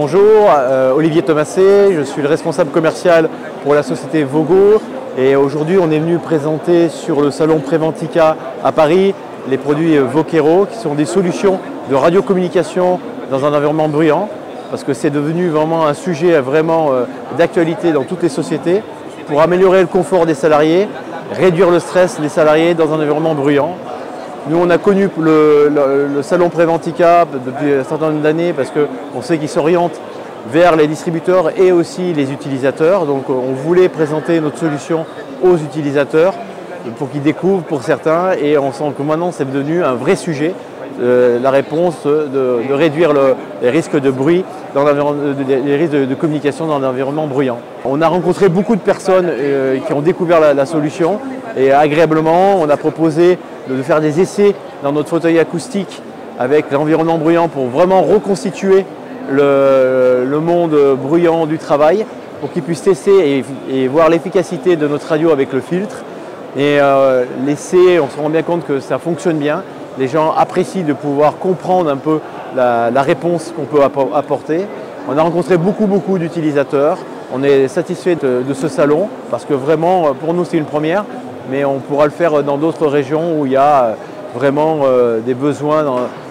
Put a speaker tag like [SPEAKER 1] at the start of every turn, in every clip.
[SPEAKER 1] Bonjour, Olivier Thomaset, je suis le responsable commercial pour la société Vogo et aujourd'hui on est venu présenter sur le salon Preventica à Paris les produits Vokero qui sont des solutions de radiocommunication dans un environnement bruyant parce que c'est devenu vraiment un sujet vraiment d'actualité dans toutes les sociétés pour améliorer le confort des salariés, réduire le stress des salariés dans un environnement bruyant. Nous, on a connu le salon Preventica depuis un certain nombre d'années parce qu'on sait qu'il s'oriente vers les distributeurs et aussi les utilisateurs. Donc, on voulait présenter notre solution aux utilisateurs pour qu'ils découvrent pour certains. Et on sent que maintenant, c'est devenu un vrai sujet, la réponse de réduire les risques de bruit, les risques de communication dans un environnement bruyant. On a rencontré beaucoup de personnes qui ont découvert la solution et agréablement, on a proposé de faire des essais dans notre fauteuil acoustique avec l'environnement bruyant pour vraiment reconstituer le monde bruyant du travail pour qu'ils puissent tester et voir l'efficacité de notre radio avec le filtre. Et l'essai, on se rend bien compte que ça fonctionne bien. Les gens apprécient de pouvoir comprendre un peu la réponse qu'on peut apporter. On a rencontré beaucoup d'utilisateurs. On est satisfait de ce salon parce que vraiment, pour nous, c'est une première. Mais on pourra le faire dans d'autres régions où il y a vraiment des besoins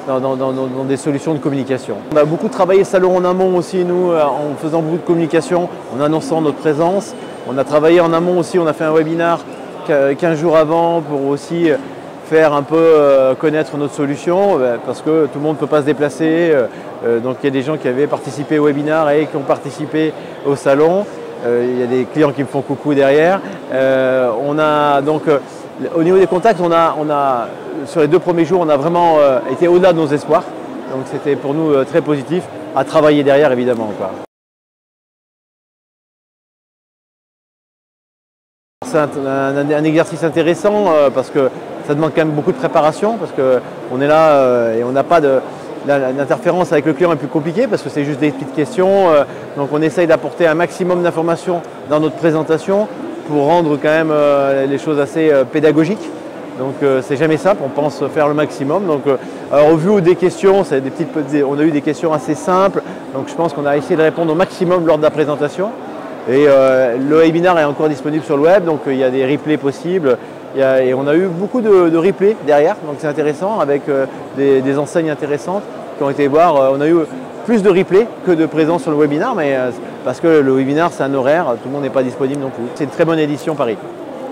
[SPEAKER 1] dans des solutions de communication. On a beaucoup travaillé le salon en amont aussi, nous, en faisant beaucoup de communication, en annonçant notre présence. On a travaillé en amont aussi, on a fait un webinar 15 jours avant pour aussi faire un peu connaître notre solution parce que tout le monde ne peut pas se déplacer. Donc il y a des gens qui avaient participé au webinar et qui ont participé au salon. Il y a des clients qui me font coucou derrière. On a donc, au niveau des contacts, sur les 2 premiers jours, on a vraiment été au-delà de nos espoirs. Donc c'était pour nous très positif à travailler derrière évidemment, quoi. C'est un exercice intéressant parce que ça demande quand même beaucoup de préparation parce qu'on est là et on n'a pas de... L'interférence avec le client est plus compliquée parce que c'est juste des petites questions. Donc on essaye d'apporter un maximum d'informations dans notre présentation pour rendre quand même les choses assez pédagogiques. Donc c'est jamais simple, on pense faire le maximum. Donc, alors, au vu des questions, on a eu des questions assez simples. Donc je pense qu'on a essayé de répondre au maximum lors de la présentation. Et le webinar est encore disponible sur le web, donc il y a des replays possibles. Et on a eu beaucoup de replays derrière, donc c'est intéressant, avec des enseignes intéressantes qui ont été voir. On a eu plus de replays que de présence sur le webinar, mais parce que le webinar c'est un horaire, tout le monde n'est pas disponible non plus. C'est une très bonne édition Paris.